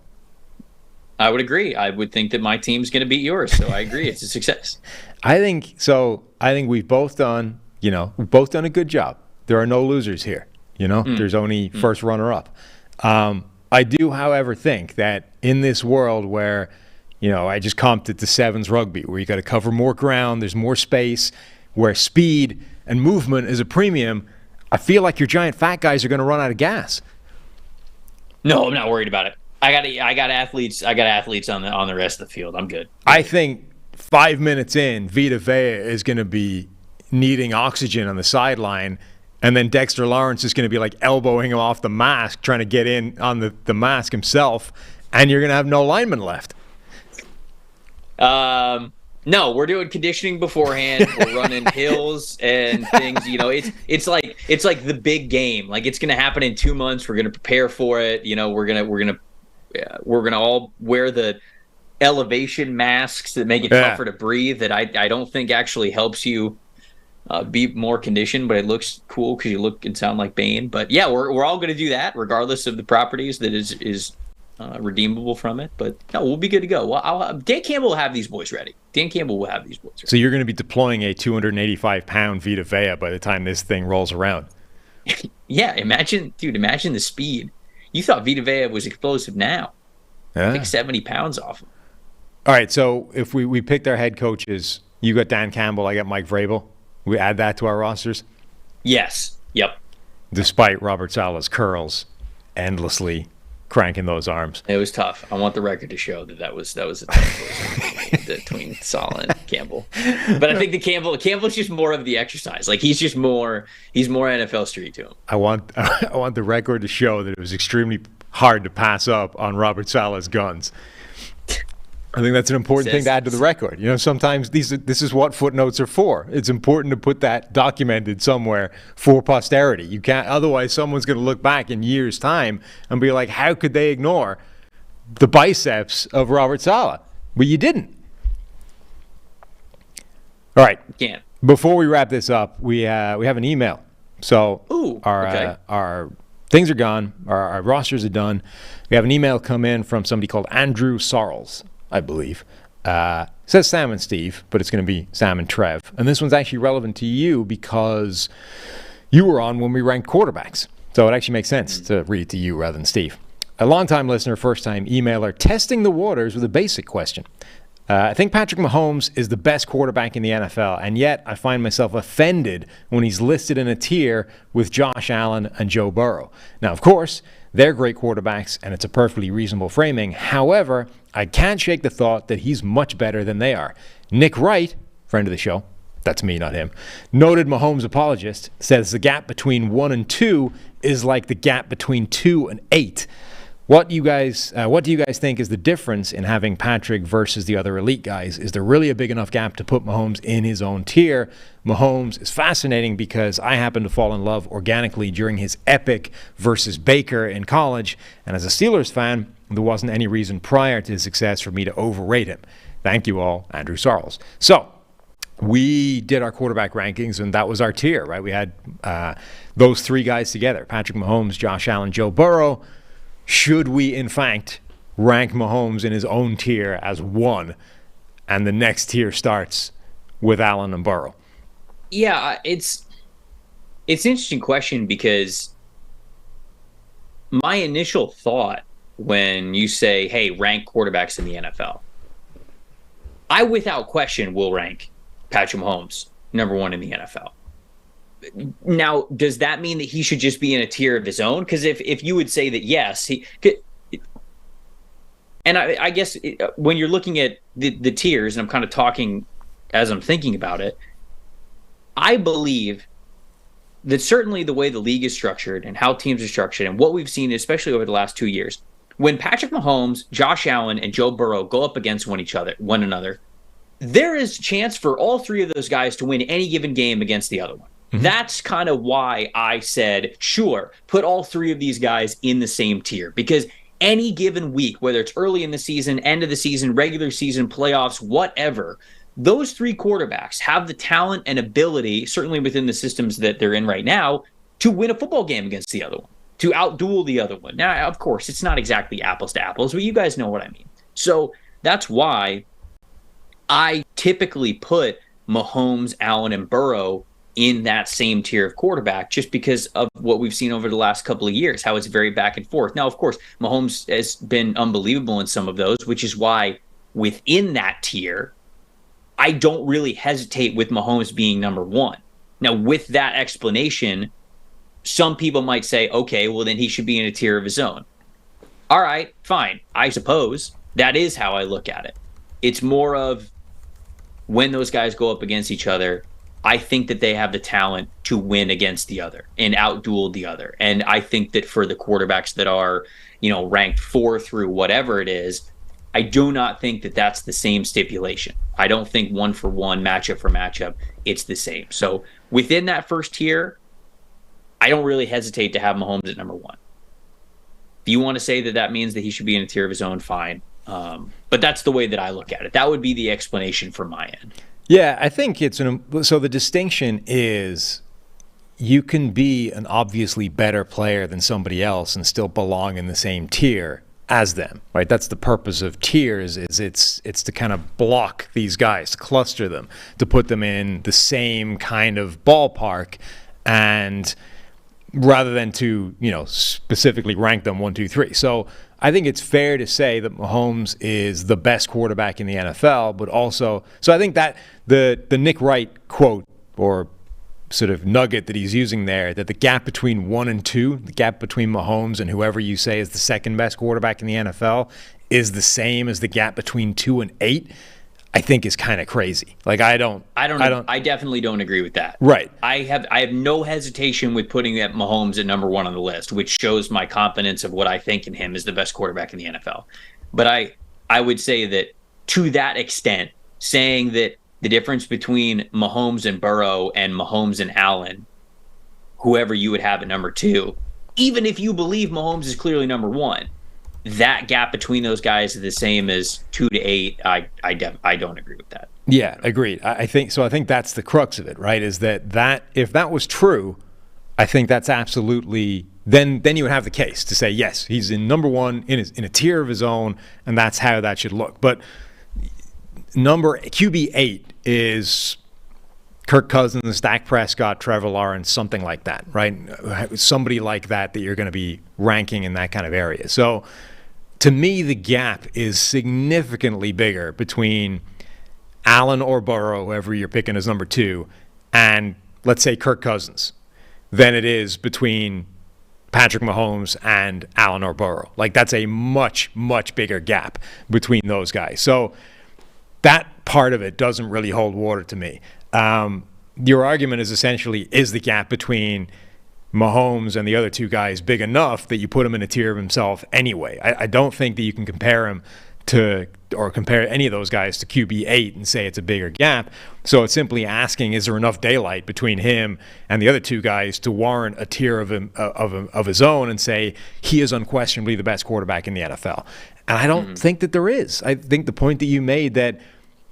Speaker 8: I would agree. I would think that my team's going to beat yours, so I agree. It's a success.
Speaker 6: I think we've both done, a good job. There are no losers here. There's only first runner-up. I do, however, think that in this world where, I just comped it to sevens rugby, where you got to cover more ground, there's more space, where speed and movement is a premium, I feel like your giant fat guys are going to run out of gas.
Speaker 8: No, I'm not worried about it. I got athletes on the rest of the field. I'm good.
Speaker 6: I think 5 minutes in, Vita Vea is going to be needing oxygen on the sideline, and then Dexter Lawrence is going to be like elbowing him off the mask, trying to get in on the mask himself, and you're going to have no linemen left.
Speaker 8: No, we're doing conditioning beforehand. We're running hills and things. It's like the big game. Like it's going to happen in 2 months. We're going to prepare for it. We're gonna all wear the elevation masks that make it tougher to breathe. That I don't think actually helps you be more conditioned, but it looks cool because you look and sound like Bane. But yeah, we're all going to do that regardless of the properties that is redeemable from it. But no, we'll be good to go. Well, Dan Campbell will have these boys ready.
Speaker 6: So you're going to be deploying a 285-pound Vita Vea by the time this thing rolls around.
Speaker 8: Yeah, imagine the speed. You thought Vita Vea was explosive now.
Speaker 6: Yeah.
Speaker 8: Take 70 pounds off him.
Speaker 6: All right, so if we picked our head coaches, you got Dan Campbell, I got Mike Vrabel. We add that to our rosters?
Speaker 8: Yes. Yep.
Speaker 6: Despite Robert Saleh's curls endlessly cranking those arms.
Speaker 8: It was tough. I want the record to show that was a tough choice between Saleh and Campbell. But I think Campbell's just more of the exercise. Like he's more NFL street to him.
Speaker 6: I want the record to show that it was extremely hard to pass up on Robert Saleh's guns. I think that's an important thing to add to the record. Sometimes this is what footnotes are for. It's important to put that documented somewhere for posterity. You can't, otherwise someone's going to look back in years' time and be like, how could they ignore the biceps of Robert Saleh? But you didn't. All right.
Speaker 8: Can't.
Speaker 6: Before we wrap this up, we have an email. So our things are gone. Our rosters are done. We have an email come in from somebody called Andrew Sarles, I believe. It says Sam and Steve, but it's going to be Sam and Trev. And this one's actually relevant to you because you were on when we ranked quarterbacks. So it actually makes sense to read it to you rather than Steve. A longtime listener, first-time emailer, testing the waters with a basic question. I think Patrick Mahomes is the best quarterback in the NFL, and yet I find myself offended when he's listed in a tier with Josh Allen and Joe Burrow. Now, of course, they're great quarterbacks, and it's a perfectly reasonable framing. However, I can't shake the thought that he's much better than they are. Nick Wright, friend of the show, that's me, not him, noted Mahomes apologist, says the gap between 1 and 2 is like the gap between 2 and 8. What do you guys think is the difference in having Patrick versus the other elite guys? Is there really a big enough gap to put Mahomes in his own tier? Mahomes is fascinating because I happened to fall in love organically during his epic versus Baker in college, and as a Steelers fan, there wasn't any reason prior to his success for me to overrate him. Thank you all, Andrew Sarles. So, we did our quarterback rankings, and that was our tier, right? We had those three guys together, Patrick Mahomes, Josh Allen, Joe Burrow. Should we, in fact, rank Mahomes in his own tier as 1, and the next tier starts with Allen and Burrow?
Speaker 8: Yeah, it's an interesting question because my initial thought when you say, hey, rank quarterbacks in the NFL, I, without question, will rank Patrick Mahomes number 1 in the NFL. Now, does that mean that he should just be in a tier of his own? Because if you would say that, yes, he could. And I guess when you're looking at the tiers, and I'm kind of talking as I'm thinking about it, I believe that certainly the way the league is structured and how teams are structured and what we've seen, especially over the last 2 years, when Patrick Mahomes, Josh Allen, and Joe Burrow go up against one another, there is a chance for all three of those guys to win any given game against the other one. Mm-hmm. That's kind of why I said, sure, put all three of these guys in the same tier, because any given week, whether it's early in the season, end of the season, regular season, playoffs, whatever, those three quarterbacks have the talent and ability, certainly within the systems that they're in right now, to win a football game against the other one, to outduel the other one. Now, of course, it's not exactly apples to apples, but you guys know what I mean. So that's why I typically put Mahomes, Allen, and Burrow in that same tier of quarterback, just because of what we've seen over the last couple of years, how it's very back and forth. Now, of course, Mahomes has been unbelievable in some of those, which is why within that tier, I don't really hesitate with Mahomes being number one. Now, with that explanation, some people might say, okay, well, then he should be in a tier of his own. All right, fine. I suppose that is how I look at it. It's more of when those guys go up against each other, I think that they have the talent to win against the other and outduel the other. And I think that for the quarterbacks that are, ranked 4 through whatever it is, I do not think that that's the same stipulation. I don't think one for one, matchup for matchup, it's the same. So within that first tier, I don't really hesitate to have Mahomes at number one. If you want to say that that means that he should be in a tier of his own, fine. But that's the way that I look at it. That would be the explanation from my end.
Speaker 6: Yeah, I think so the distinction is you can be an obviously better player than somebody else and still belong in the same tier as them, right? That's the purpose of tiers, is it's to kind of block these guys, to cluster them, to put them in the same kind of ballpark, and rather than to, specifically rank them 1, 2, 3. So I think it's fair to say that Mahomes is the best quarterback in the NFL, but also, so I think that the Nick Wright quote or sort of nugget that he's using there, that the gap between 1 and 2, the gap between Mahomes and whoever you say is the second best quarterback in the NFL, is the same as the gap between 2 and 8, I think is kind of crazy. Like I
Speaker 8: definitely don't agree with that.
Speaker 6: Right.
Speaker 8: I have no hesitation with putting that Mahomes at number 1 on the list, which shows my confidence of what I think in him is the best quarterback in the NFL. But I would say that to that extent, saying that the difference between Mahomes and Burrow and Mahomes and Allen, whoever you would have at number 2, even if you believe Mahomes is clearly number 1, that gap between those guys is the same as 2 to 8. I don't agree with that.
Speaker 6: Yeah, agreed. I think so. I think that's the crux of it, right? Is that if that was true, I think that's absolutely then you would have the case to say yes, he's in number 1 in a tier of his own, and that's how that should look. But QB 8 is Kirk Cousins, Dak Prescott, Trevor Lawrence, something like that, right? Somebody like that you're going to be ranking in that kind of area. So to me, the gap is significantly bigger between Allen or Burrow, whoever you're picking as number 2, and let's say Kirk Cousins, than it is between Patrick Mahomes and Allen or Burrow. Like that's a much, much bigger gap between those guys. So that part of it doesn't really hold water to me. Your argument is essentially, is the gap between Mahomes and the other 2 guys big enough that you put him in a tier of himself anyway? I don't think that you can compare him to, or compare any of those guys to QB 8 and say it's a bigger gap. So it's simply asking, is there enough daylight between him and the other 2 guys to warrant a tier of his own and say he is unquestionably the best quarterback in the NFL? And I don't think that there is. I think the point that you made, that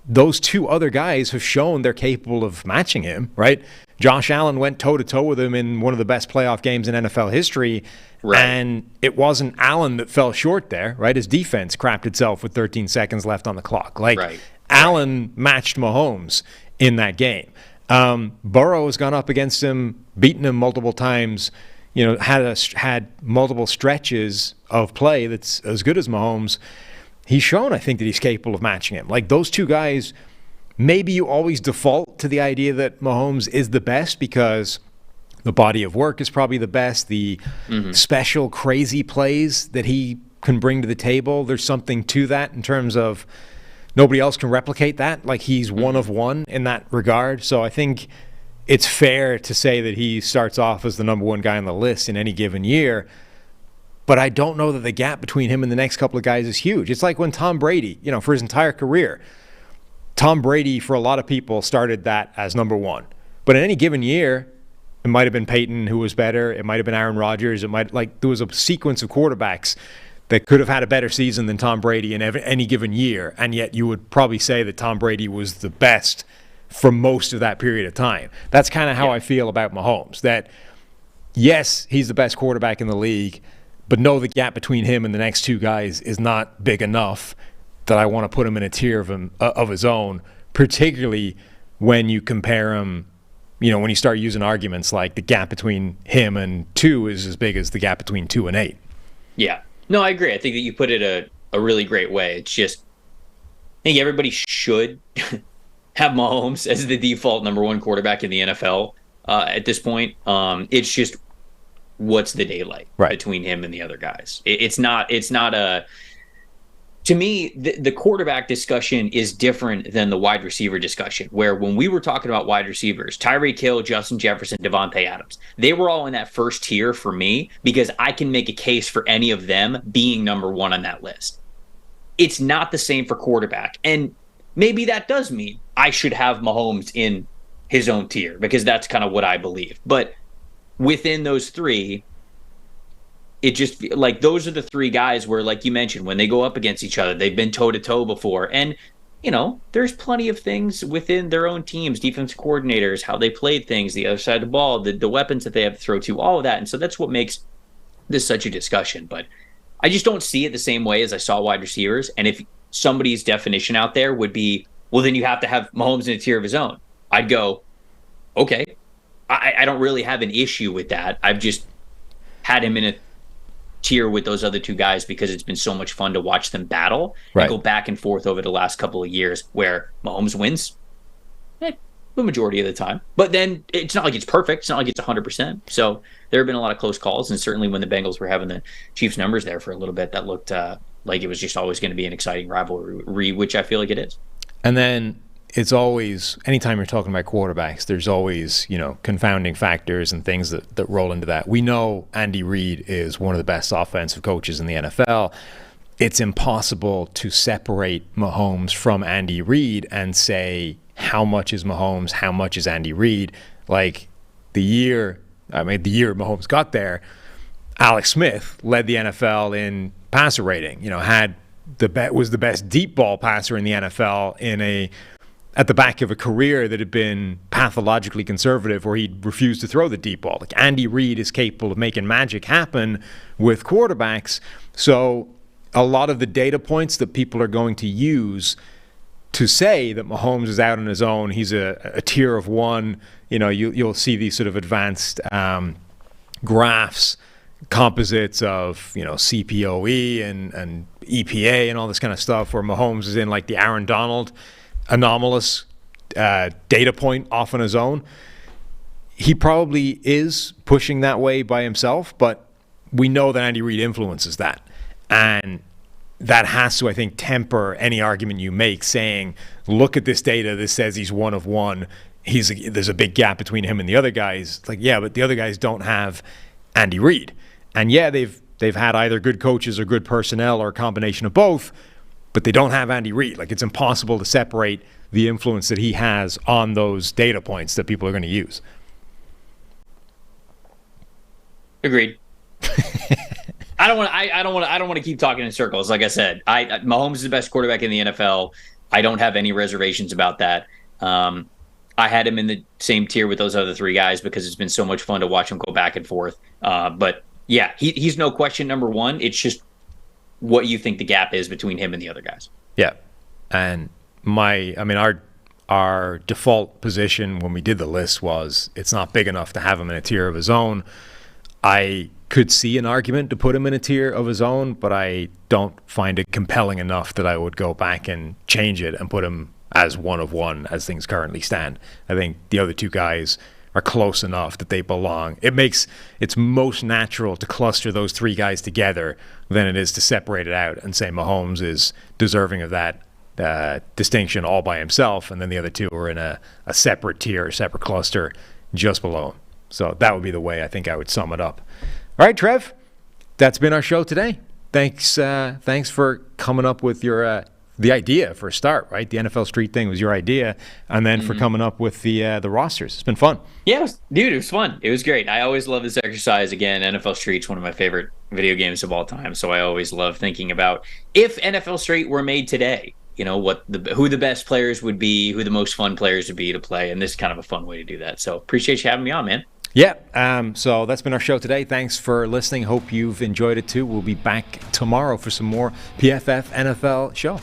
Speaker 6: those 2 other guys have shown they're capable of matching him, right? Josh Allen went toe-to-toe with him in one of the best playoff games in NFL history, right. And it wasn't Allen that fell short there, right? His defense crapped itself with 13 seconds left on the clock. Like, Allen matched Mahomes in that game. Burrow has gone up against him, beaten him multiple times, had multiple stretches of play that's as good as Mahomes. He's shown, I think, that he's capable of matching him. Like those 2 guys, maybe you always default to the idea that Mahomes is the best because the body of work is probably the best. The special, crazy plays that he can bring to the table, there's something to that in terms of nobody else can replicate that. Like he's one of one in that regard. So I think it's fair to say that he starts off as the number one guy on the list in any given year. But I don't know that the gap between him and the next couple of guys is huge. It's like when Tom Brady, for his entire career, Tom Brady, for a lot of people, started that as number one. But in any given year, it might have been Peyton who was better. It might have been Aaron Rodgers. There was a sequence of quarterbacks that could have had a better season than Tom Brady in any given year. And yet you would probably say that Tom Brady was the best for most of that period of time. That's kind of how I feel about Mahomes. That, yes, he's the best quarterback in the league, but no, the gap between him and the next two guys is not big enough that I want to put him in a tier of his own, particularly when you compare him, when you start using arguments like the gap between him and 2 is as big as the gap between 2 and 8.
Speaker 8: Yeah. No, I agree. I think that you put it a really great way. It's just, I think everybody should have Mahomes as the default number one quarterback in the NFL at this point. It's just, what's the daylight between him and the other guys? It's not a, to me, the quarterback discussion is different than the wide receiver discussion, where when we were talking about wide receivers, Tyreek Hill, Justin Jefferson, Devontae Adams, they were all in that first tier for me because I can make a case for any of them being number one on that list. It's not the same for quarterback. And maybe that does mean I should have Mahomes in his own tier because that's kind of what I believe. But within those three, it just like those are the three guys where, like you mentioned, when they go up against each other, they've been toe to toe before. And, there's plenty of things within their own teams, defensive coordinators, how they played things, the other side of the ball, the weapons that they have to throw to, all of that. And so that's what makes this such a discussion. But I just don't see it the same way as I saw wide receivers. And if somebody's definition out there would be, well, then you have to have Mahomes in a tier of his own, I'd go, okay. I don't really have an issue with that. I've just had him in a tier with those other two guys because it's been so much fun to watch them battle and go back and forth over the last couple of years where Mahomes wins the majority of the time. But then it's not like it's perfect. It's not like it's 100%. So there have been a lot of close calls. And certainly when the Bengals were having the Chiefs numbers there for a little bit, that looked like it was just always going to be an exciting rivalry, which I feel like it is.
Speaker 6: And then it's always, anytime you're talking about quarterbacks, there's always, confounding factors and things that roll into that. We know Andy Reid is one of the best offensive coaches in the NFL. It's impossible to separate Mahomes from Andy Reid and say, how much is Mahomes, how much is Andy Reid? Like the year Mahomes got there, Alex Smith led the NFL in passer rating, was the best deep ball passer in the NFL at the back of a career that had been pathologically conservative where he'd refused to throw the deep ball. Like Andy Reid is capable of making magic happen with quarterbacks. So a lot of the data points that people are going to use to say that Mahomes is out on his own, he's a tier of one, you'll see these sort of advanced graphs, composites of, CPOE and EPA and all this kind of stuff where Mahomes is in like the Aaron Donald anomalous data point off on his own. He probably is pushing that way by himself, but we know that Andy Reid influences that. And that has to, I think, temper any argument you make saying, look at this data, this says he's one of one. There's a big gap between him and the other guys. It's like, yeah, but the other guys don't have Andy Reid. And yeah, they've had either good coaches or good personnel or a combination of both, but they don't have Andy Reid. Like, it's impossible to separate the influence that he has on those data points that people are going to use.
Speaker 8: Agreed. I don't want to keep talking in circles. Like I said, Mahomes is the best quarterback in the NFL. I don't have any reservations about that. I had him in the same tier with those other three guys because it's been so much fun to watch him go back and forth. But yeah, he's no question number one. It's just what you think the gap is between him and the other guys.
Speaker 6: Yeah. And our default position when we did the list was it's not big enough to have him in a tier of his own. I could see an argument to put him in a tier of his own, but I don't find it compelling enough that I would go back and change it and put him as one of one as things currently stand. I think the other two guys are close enough that they belong. It's most natural to cluster those three guys together than it is to separate it out and say Mahomes is deserving of that distinction all by himself, and then the other two are in a separate tier, a separate cluster just below him. So that would be the way I think I would sum it up. All right, Trev, that's been our show today. Thanks for coming up with your the idea for a start, right? The NFL Street thing was your idea, and then for coming up with the rosters. It's been fun.
Speaker 8: Yeah, it was fun. It was great. I always love this exercise. Again, NFL Street's one of my favorite video games of all time, so I always love thinking about if NFL Street were made today, who the best players would be, who the most fun players would be to play, and this is kind of a fun way to do that. So appreciate you having me on, man.
Speaker 6: Yeah, so that's been our show today. Thanks for listening. Hope you've enjoyed it too. We'll be back tomorrow for some more PFF NFL show.